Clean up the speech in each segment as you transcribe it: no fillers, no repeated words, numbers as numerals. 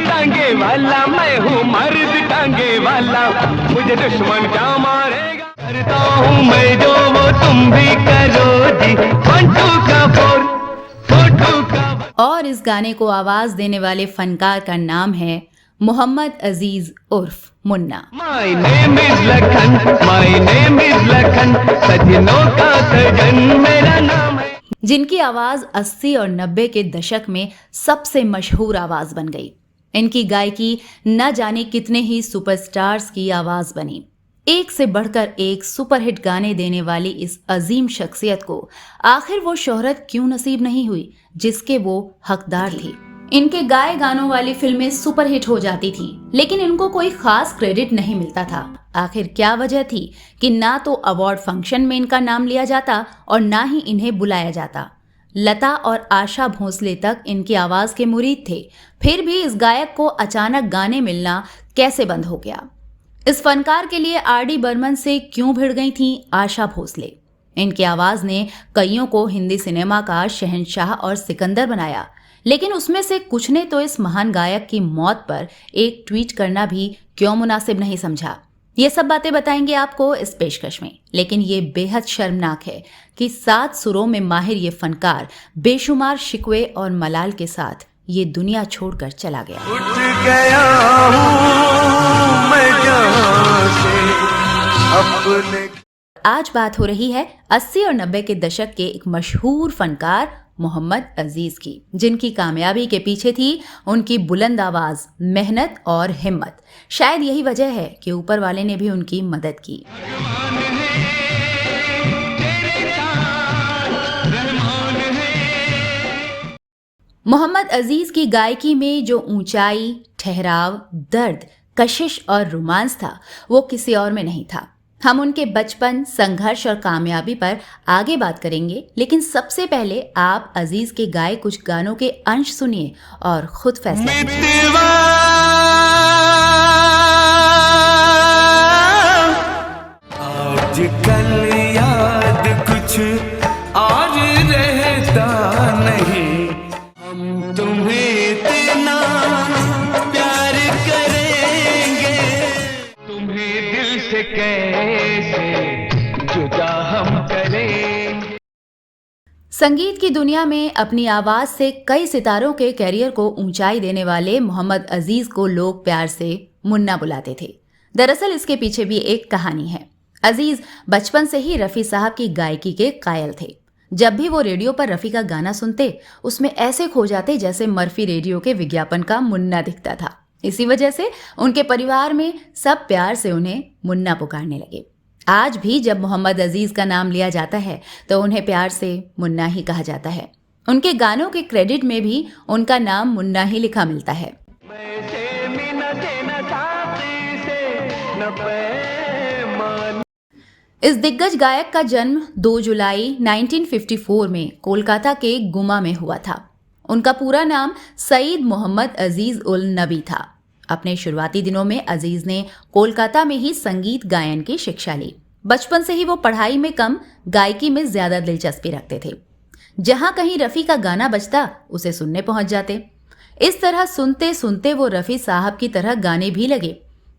टांगे वाला, मैं हूँ मर्द टांगे वाला, मुझे दुश्मन क्या मारेगा, करता हूँ मैं जो वो तुम भी करो जी, 1 2 का 4 4 2 का। और इस गाने को आवाज देने वाले फनकार का नाम है मोहम्मद अजीज उर्फ Munna. My name is Lakhan, my name is Lakhan, सजनों का सजन मेरा नाम है। जिनकी आवाज 80 और 90 के दशक में सबसे मशहूर आवाज बन गई। इनकी गायकी न जाने कितने ही सुपरस्टार्स की आवाज बनी। एक से बढ़कर एक सुपरहिट गाने देने वाली इस अजीम शख्सियत को आखिर वो शोहरत क्यों नसीब नहीं हुई जिसके वो हकदार थी। इनके गाए गानों वाली फिल्में सुपरहिट हो जाती थी, लेकिन इनको कोई खास क्रेडिट नहीं मिलता था। आखिर क्या वजह थी कि ना तो अवार्ड फंक्शन में इनका नाम लिया जाता और ना ही इन्हें बुलाया जाता। लता और आशा भोसले तक इनकी आवाज के मुरीद थे, फिर भी इस गायक को अचानक गाने मिलना कैसे बंद हो गया। इस फनकार के लिए आर.डी. बर्मन से क्यों भिड़ गई थी आशा भोसले। इनकी आवाज ने कईयों को हिंदी सिनेमा का शहंशाह और सिकंदर बनाया, लेकिन उसमें से कुछ ने तो इस महान गायक की मौत पर एक ट्वीट करना भी क्यों मुनासिब नहीं समझा। ये सब बातें बताएंगे आपको इस पेशकश में, लेकिन ये बेहद शर्मनाक है कि 7 सुरों में माहिर ये फनकार बेशुमार शिकवे और मलाल के साथ ये दुनिया छोड़कर चला गया। उठ गया हूँ मैं जहाँ से अपने। आज बात हो रही है 80 और 90 के दशक के एक मशहूर फनकार मोहम्मद अजीज की, जिनकी कामयाबी के पीछे थी उनकी बुलंद आवाज, मेहनत और हिम्मत। शायद यही वजह है कि ऊपर वाले ने भी उनकी मदद की। मोहम्मद अजीज की गायकी में जो ऊंचाई, ठहराव, दर्द, कशिश और रोमांस था वो किसी और में नहीं था। हम उनके बचपन, संघर्ष और कामयाबी पर आगे बात करेंगे, लेकिन सबसे पहले आप अजीज के गाए कुछ गानों के अंश सुनिए और खुद फैसला कीजिए। आजकल याद कुछ और रहता नहीं, हम तुम्हें इतना प्यार करेंगे, तुम्हें दिल से कैसे जुदा हम करें। संगीत की दुनिया में अपनी आवाज से कई सितारों के करियर को ऊंचाई देने वाले मोहम्मद अजीज को लोग प्यार से मुन्ना बुलाते थे। दरअसल इसके पीछे भी एक कहानी है। अजीज बचपन से ही रफी साहब की गायकी के कायल थे। जब भी वो रेडियो पर रफी का गाना सुनते, उसमें ऐसे खो जाते जैसे मर्फी रेडियो के विज्ञापन का मुन्ना दिखता था। इसी वजह से उनके परिवार में सब प्यार से उन्हें मुन्ना पुकारने लगे। आज भी जब मोहम्मद अजीज का नाम लिया जाता है तो उन्हें प्यार से मुन्ना ही कहा जाता है। उनके गानों के क्रेडिट में भी उनका नाम मुन्ना ही लिखा मिलता है। इस दिग्गज गायक का जन्म 2 जुलाई 1954 में कोलकाता के गुमा में हुआ था। उनका पूरा नाम सईद मोहम्मद अजीज उल नबी था। अपने शुरुआती दिनों में अजीज ने कोलकाता में ही संगीत गायन की शिक्षा ली। बचपन से ही वो पढ़ाई में कम, गायकी में ज्यादा दिलचस्पी रखते थे। जहां कहीं रफी का गाना बजता, उसे सुनने पहुंच जाते। इस तरह सुनते सुनते वो रफी साहब की तरह गाने भी लगे।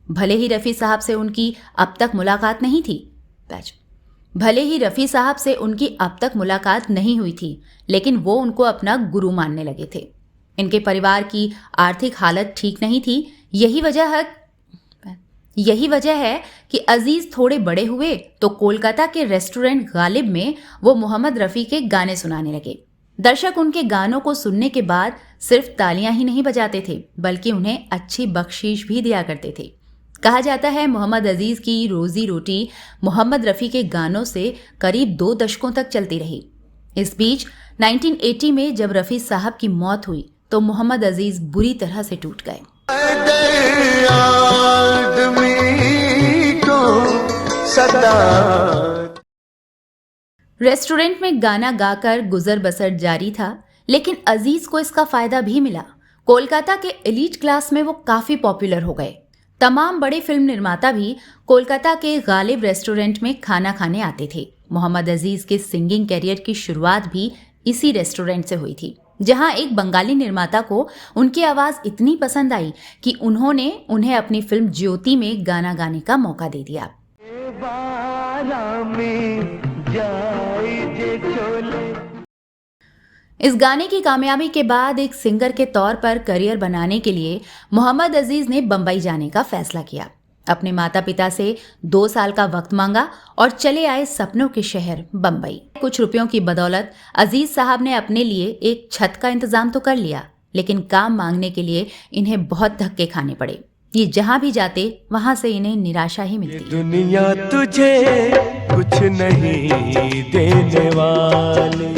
भले ही रफी साहब से उनकी अब तक मुलाकात नहीं हुई थी, लेकिन वो उनको अपना गुरु मानने लगे थे। इनके परिवार की आर्थिक हालत ठीक नहीं थी। यही वजह है कि अजीज थोड़े बड़े हुए तो कोलकाता के रेस्टोरेंट गालिब में वो मोहम्मद रफ़ी के गाने सुनाने लगे। दर्शक उनके गानों को सुनने के बाद सिर्फ तालियां ही नहीं बजाते थे, बल्कि उन्हें अच्छी बख्शीश भी दिया करते थे। कहा जाता है मोहम्मद अजीज की रोजी रोटी मोहम्मद रफ़ी के गानों से करीब 2 दशकों तक चलती रही। इस बीच 1980 में जब रफ़ी साहब की मौत हुई तो मोहम्मद अजीज बुरी तरह से टूट गए। रेस्टोरेंट में गाना गाकर गुजर बसर जारी था, लेकिन अजीज को इसका फायदा भी मिला। कोलकाता के एलीट क्लास में वो काफी पॉपुलर हो गए। तमाम बड़े फिल्म निर्माता भी कोलकाता के गालिब रेस्टोरेंट में खाना खाने आते थे। मोहम्मद अजीज के सिंगिंग कैरियर की शुरुआत भी इसी रेस्टोरेंट से हुई थी। जहां एक बंगाली निर्माता को उनकी आवाज इतनी पसंद आई कि उन्होंने उन्हें अपनी फिल्म ज्योति में गाना गाने का मौका दे दिया। इस गाने की कामयाबी के बाद एक सिंगर के तौर पर करियर बनाने के लिए मोहम्मद अजीज ने बंबई जाने का फैसला किया। अपने माता पिता से 2 साल का वक्त मांगा और चले आए सपनों के शहर बंबई। कुछ रुपयों की बदौलत अजीज साहब ने अपने लिए एक छत का इंतजाम तो कर लिया, लेकिन काम मांगने के लिए इन्हें बहुत धक्के खाने पड़े। ये जहां भी जाते वहां से इन्हें निराशा ही मिलती। दुनिया तुझे कुछ नहीं देने वाली।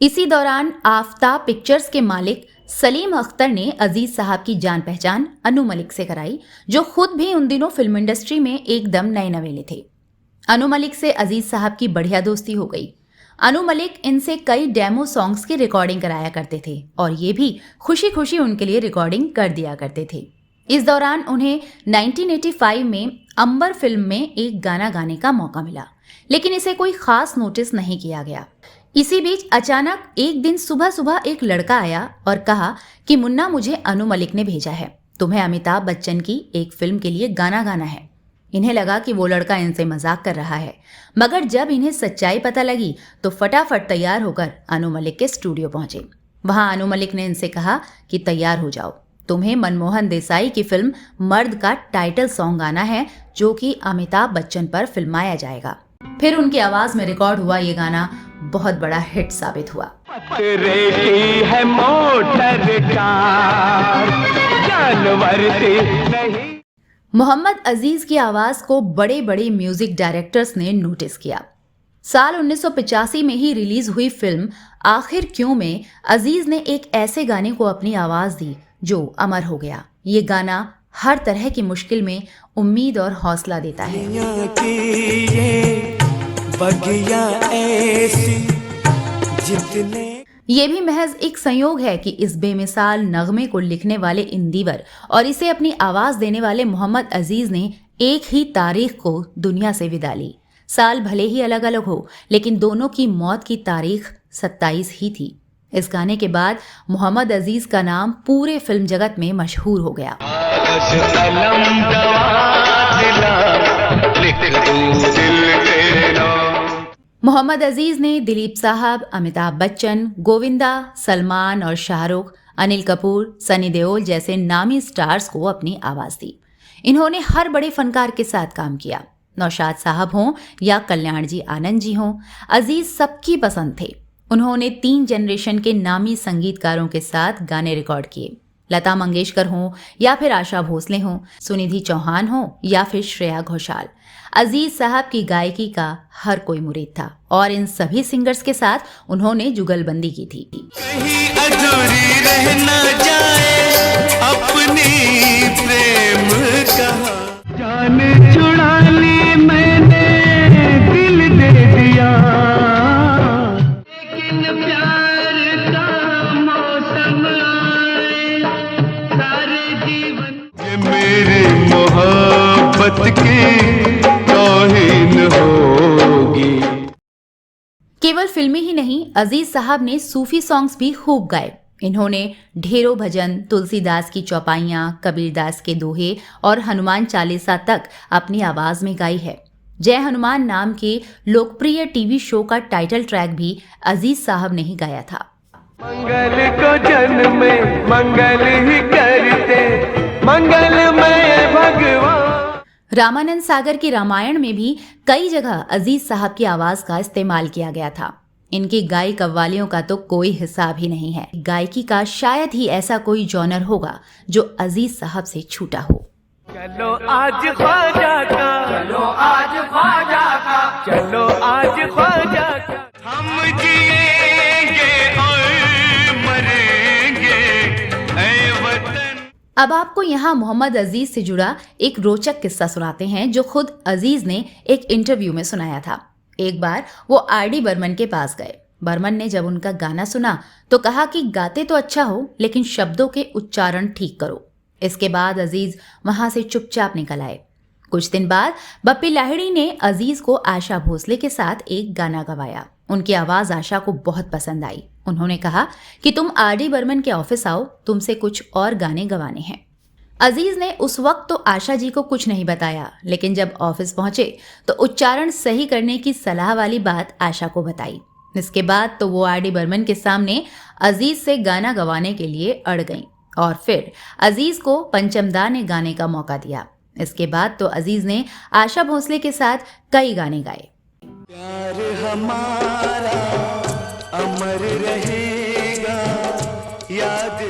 इसी दौरान आफ्ताब पिक्चर्स के मालिक सलीम अख्तर ने अजीज साहब की जान पहचान अनु मलिक से कराई, जो खुद भी उन दिनों फिल्म इंडस्ट्री में एकदम नए नवेले थे। अनु मलिक से अजीज साहब की बढ़िया दोस्ती हो गई। अनु मलिक इनसे कई डेमो सॉन्ग्स की रिकॉर्डिंग कराया करते थे और ये भी खुशी खुशी उनके लिए रिकॉर्डिंग कर दिया करते थे। इस दौरान उन्हें 1985 में अंबर फिल्म में एक गाना गाने का मौका मिला, लेकिन इसे कोई खास नोटिस नहीं किया गया। इसी बीच अचानक एक दिन सुबह सुबह एक लड़का आया और कहा कि मुन्ना, मुझे अनु मलिक ने भेजा है, तुम्हें अमिताभ बच्चन की एक फिल्म के लिए गाना गाना है। इन्हें लगा कि वो लड़का इनसे मजाक कर रहा है, मगर जब इन्हें सच्चाई पता लगी तो फटाफट तैयार होकर अनु मलिक के स्टूडियो पहुंचे। वहां अनु मलिक ने इनसे कहा कि तैयार हो जाओ, तुम्हें मनमोहन देसाई की फिल्म मर्द का टाइटल सॉन्ग गाना है, जो कि अमिताभ बच्चन पर फिल्माया जाएगा। फिर उनकी आवाज में रिकॉर्ड हुआ ये गाना बहुत बड़ा हिट साबित हुआ। है मोटर कार, जानवर से नहीं। मोहम्मद अजीज की आवाज को बड़े बड़े म्यूजिक डायरेक्टर्स ने नोटिस किया। साल 1985 में ही रिलीज हुई फिल्म आखिर क्यों में अजीज ने एक ऐसे गाने को अपनी आवाज दी जो अमर हो गया। ये गाना हर तरह की मुश्किल में उम्मीद और हौसला देता है। ये भी महज एक संयोग है कि इस बेमिसाल नगमे को लिखने वाले इन दीवर और इसे अपनी आवाज देने वाले मोहम्मद अजीज ने एक ही तारीख को दुनिया से विदा ली। साल भले ही अलग अलग हो, लेकिन दोनों की मौत की तारीख 27 ही थी। इस गाने के बाद मोहम्मद अजीज का नाम पूरे फिल्म जगत में मशहूर हो गया। मोहम्मद अजीज ने दिलीप साहब, अमिताभ बच्चन, गोविंदा, सलमान और शाहरुख, अनिल कपूर, सनी देओल जैसे नामी स्टार्स को अपनी आवाज दी। इन्होंने हर बड़े फनकार के साथ काम किया। नौशाद साहब हों या कल्याण जी आनंद जी हों, अजीज सबकी पसंद थे। उन्होंने 3 जनरेशन के नामी संगीतकारों के साथ गाने रिकॉर्ड किए। लता मंगेशकर हों या फिर आशा भोसले हों, सुनिधि चौहान हों या फिर श्रेया घोषाल, अजीज साहब की गायकी का हर कोई मुरीद था और इन सभी सिंगर्स के साथ उन्होंने जुगलबंदी की थी। कहीं अधूरी रह ना जाए अपनी प्रेम कहानी, जान छुड़ा ली मैंने दिल दे दिया, लेकिन प्यार का मौसम आए सारे जीवन ये मेरी मोहब्बत की तौहीन होगी। केवल फिल्में ही नहीं, अजीज साहब ने सूफी सॉन्ग्स भी खूब गाए। इन्होंने ढेरों भजन, तुलसीदास की चौपाइयां, कबीरदास के दोहे और हनुमान चालीसा तक अपनी आवाज में गाई है। जय हनुमान नाम के लोकप्रिय टीवी शो का टाइटल ट्रैक भी अजीज साहब ने ही गाया था। मंगल को जन्म में मंगल ही करते, मंगलमय भगवान। रामानंद सागर की रामायण में भी कई जगह अजीज साहब की आवाज का इस्तेमाल किया गया था। इनकी गाई कव्वालियों का तो कोई हिसाब ही नहीं है। गायकी का शायद ही ऐसा कोई जॉनर होगा जो अजीज साहब से छूटा हो। चलो आज ख्वाजा का, चलो आज ख्वाजा का, चलो आज ख्वाजा का, हम जिएंगे और मरेंगे ऐ वतन। अब आपको यहाँ मोहम्मद अजीज से जुड़ा एक रोचक किस्सा सुनाते हैं जो खुद अजीज ने एक इंटरव्यू में सुनाया था। एक बार वो आर.डी. बर्मन के पास गए। बर्मन ने जब उनका गाना सुना तो कहा कि गाते तो अच्छा हो, लेकिन शब्दों के उच्चारण ठीक करो। इसके बाद अजीज वहां से चुपचाप निकल आए। कुछ दिन बाद बप्पी लाहिड़ी ने अजीज को आशा भोसले के साथ एक गाना गवाया। उनकी आवाज आशा को बहुत पसंद आई। उन्होंने कहा कि तुम आर.डी. बर्मन के ऑफिस आओ, तुमसे कुछ और गाने गवाने हैं। अजीज ने उस वक्त तो आशा जी को कुछ नहीं बताया, लेकिन जब ऑफिस पहुंचे तो उच्चारण सही करने की सलाह वाली बात आशा को बताई। इसके बाद तो वो आर.डी. बर्मन के सामने अजीज से गाना गवाने के लिए अड़ गईं और फिर अजीज को पंचमदा ने गाने का मौका दिया। इसके बाद तो अजीज ने आशा भोसले के साथ कई गाने गाए। प्यार हमारा अमर रहेगा, याद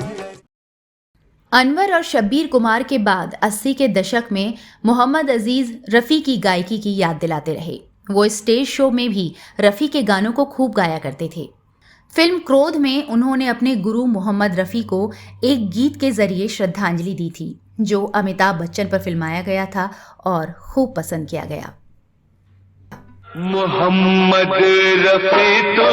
अनवर और शब्बीर कुमार के बाद 80 के दशक में मोहम्मद अजीज रफ़ी की गायकी की याद दिलाते रहे। वो स्टेज शो में भी रफ़ी के गानों को खूब गाया करते थे। फिल्म क्रोध में उन्होंने अपने गुरु मोहम्मद रफ़ी को एक गीत के जरिए श्रद्धांजलि दी थी, जो अमिताभ बच्चन पर फिल्माया गया था और खूब पसंद किया गया। मोहम्मद रफी तो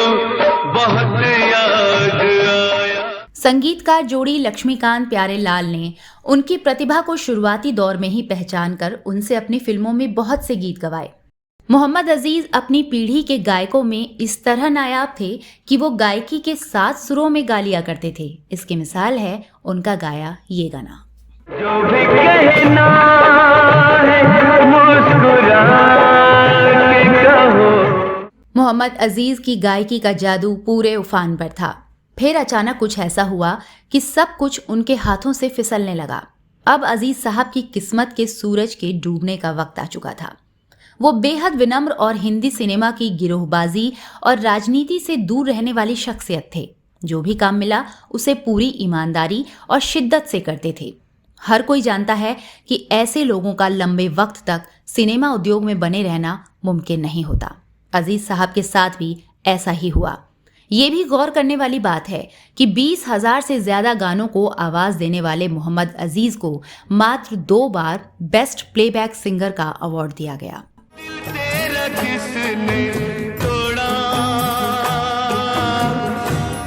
बहुत याद आया। संगीतकार जोड़ी लक्ष्मीकांत प्यारेलाल ने उनकी प्रतिभा को शुरुआती दौर में ही पहचान कर उनसे अपनी फिल्मों में बहुत से गीत गवाए। मोहम्मद अजीज अपनी पीढ़ी के गायकों में इस तरह नायाब थे कि वो गायकी के 7 सुरों में गा लिया करते थे। इसकी मिसाल है उनका गाया ये गाना। जो भी कहना है मुस्कुरा के कहो। मोहम्मद अजीज की गायकी का जादू पूरे उफान पर था। फिर अचानक कुछ ऐसा हुआ कि सब कुछ उनके हाथों से फिसलने लगा। अब अजीज साहब की किस्मत के सूरज के डूबने का वक्त आ चुका था। वो बेहद विनम्र और हिंदी सिनेमा की गिरोहबाजी और राजनीति से दूर रहने वाली शख्सियत थे। जो भी काम मिला उसे पूरी ईमानदारी और शिद्दत से करते थे। हर कोई जानता है कि ऐसे लोगों का लंबे वक्त तक सिनेमा उद्योग में बने रहना मुमकिन नहीं होता। अजीज साहब के साथ भी ऐसा ही हुआ। ये भी गौर करने वाली बात है कि 20,000 से ज्यादा गानों को आवाज देने वाले मोहम्मद अजीज को मात्र 2 बार बेस्ट प्लेबैक सिंगर का अवार्ड दिया गया। तेरा किसने तोड़ा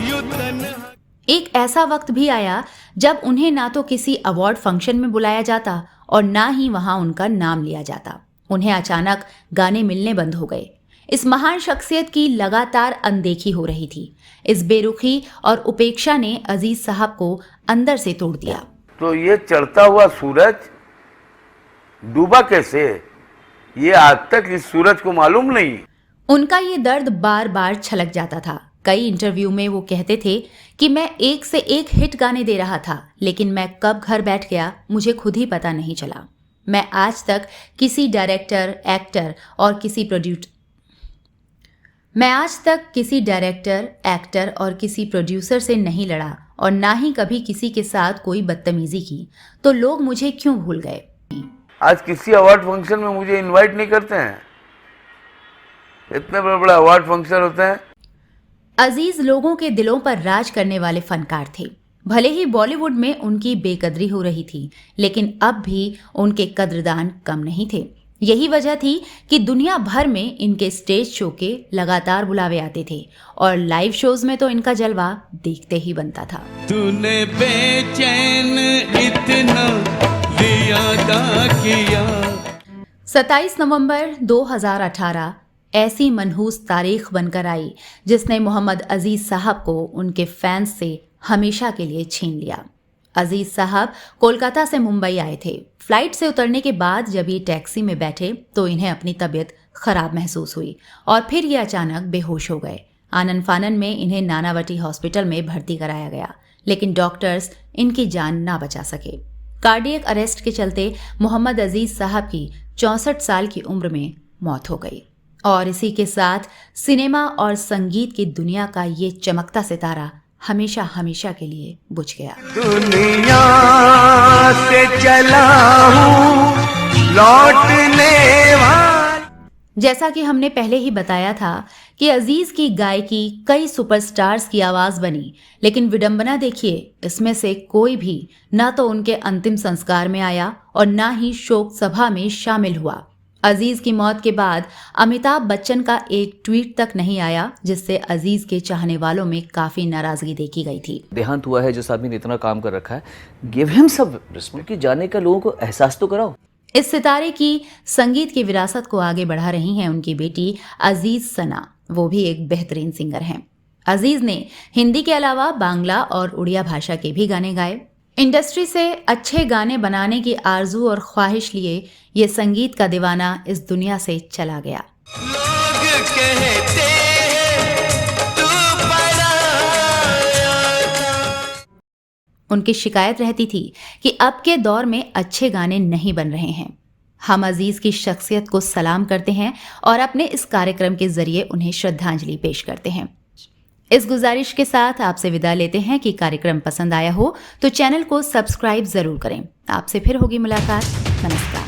यूं तन्हा। एक ऐसा वक्त भी आया जब उन्हें ना तो किसी अवार्ड फंक्शन में बुलाया जाता और ना ही वहां उनका नाम लिया जाता। उन्हें अचानक गाने मिलने बंद हो गए। इस महान शख्सियत की लगातार अनदेखी हो रही थी। इस बेरुखी और उपेक्षा ने अजीज साहब को अंदर से तोड़ दिया। तो ये चढ़ता हुआ सूरज डूबा कैसे, ये आज तक इस सूरज को मालूम नहीं। उनका ये दर्द बार बार छलक जाता था। कई इंटरव्यू में वो कहते थे कि मैं एक से एक हिट गाने दे रहा था, लेकिन मैं कब घर बैठ गया मुझे खुद ही पता नहीं चला। मैं आज तक किसी डायरेक्टर, एक्टर और किसी प्रोड्यूसर से नहीं लड़ा और ना ही कभी किसी के साथ कोई बदतमीजी की, तो लोग मुझे क्यों भूल गए। आज किसी अवार्ड फंक्शन में मुझे इनवाइट नहीं करते हैं। इतने बड़े बड़े अवार्ड फंक्शन होते हैं। अजीज लोगों के दिलों पर राज करने वाले फनकार थे। भले ही बॉलीवुड में उनकी बेकदरी हो रही थी, लेकिन अब भी उनके कद्रदान कम नहीं थे। यही वजह थी कि दुनिया भर में इनके स्टेज शो के लगातार बुलावे आते थे और लाइव शोज में तो इनका जलवा देखते ही बनता था। तूने बेचैन इतना ज़ियादा किया। 27 नवंबर 2018 ऐसी मनहूस तारीख बनकर आई जिसने मोहम्मद अजीज साहब को उनके फैंस से हमेशा के लिए छीन लिया। अजीज साहब कोलकाता से मुंबई आए थे। फ्लाइट से उतरने के बाद जब ये टैक्सी में बैठे तो इन्हें अपनी तबीयत खराब महसूस हुई और फिर ये अचानक बेहोश हो गए। आनन फानन में इन्हें नानावटी हॉस्पिटल में भर्ती कराया गया, लेकिन डॉक्टर्स इनकी जान ना बचा सके। कार्डियक अरेस्ट के चलते मोहम्मद अजीज साहब की 64 साल की उम्र में मौत हो गई और इसी के साथ सिनेमा और संगीत की दुनिया का ये चमकता सितारा हमेशा हमेशा के लिए बुझ गया। दुनिया से चला हूँ लौटने वाला। जैसा कि हमने पहले ही बताया था कि अजीज की गायकी कई सुपरस्टार्स की आवाज बनी, लेकिन विडंबना देखिए, इसमें से कोई भी ना तो उनके अंतिम संस्कार में आया और ना ही शोक सभा में शामिल हुआ। अजीज की मौत के बाद अमिताभ बच्चन का एक ट्वीट तक नहीं आया, जिससे अजीज के चाहने वालों में काफी नाराजगी देखी गई थी। देहांत हुआ है, जिस आदमी ने इतना काम कर रखा है, गिव हिम सब रिस्पेक्ट। कि जाने का लोगों को एहसास तो कराओ। इस सितारे की संगीत की विरासत को आगे बढ़ा रही हैं उनकी बेटी अजीज सना। वो भी एक बेहतरीन सिंगर हैं। अजीज ने हिंदी के अलावा बांग्ला और उड़िया भाषा के भी गाने गाए। इंडस्ट्री से अच्छे गाने बनाने की आरजू और ख्वाहिश लिए ये संगीत का दीवाना इस दुनिया से चला गया। लोग कहते हैं तू पराया था। उनकी शिकायत रहती थी कि अब के दौर में अच्छे गाने नहीं बन रहे हैं। हम अजीज की शख्सियत को सलाम करते हैं और अपने इस कार्यक्रम के जरिए उन्हें श्रद्धांजलि पेश करते हैं। इस गुजारिश के साथ आपसे विदा लेते हैं कि कार्यक्रम पसंद आया हो तो चैनल को सब्सक्राइब जरूर करें। आपसे फिर होगी मुलाकात। नमस्कार।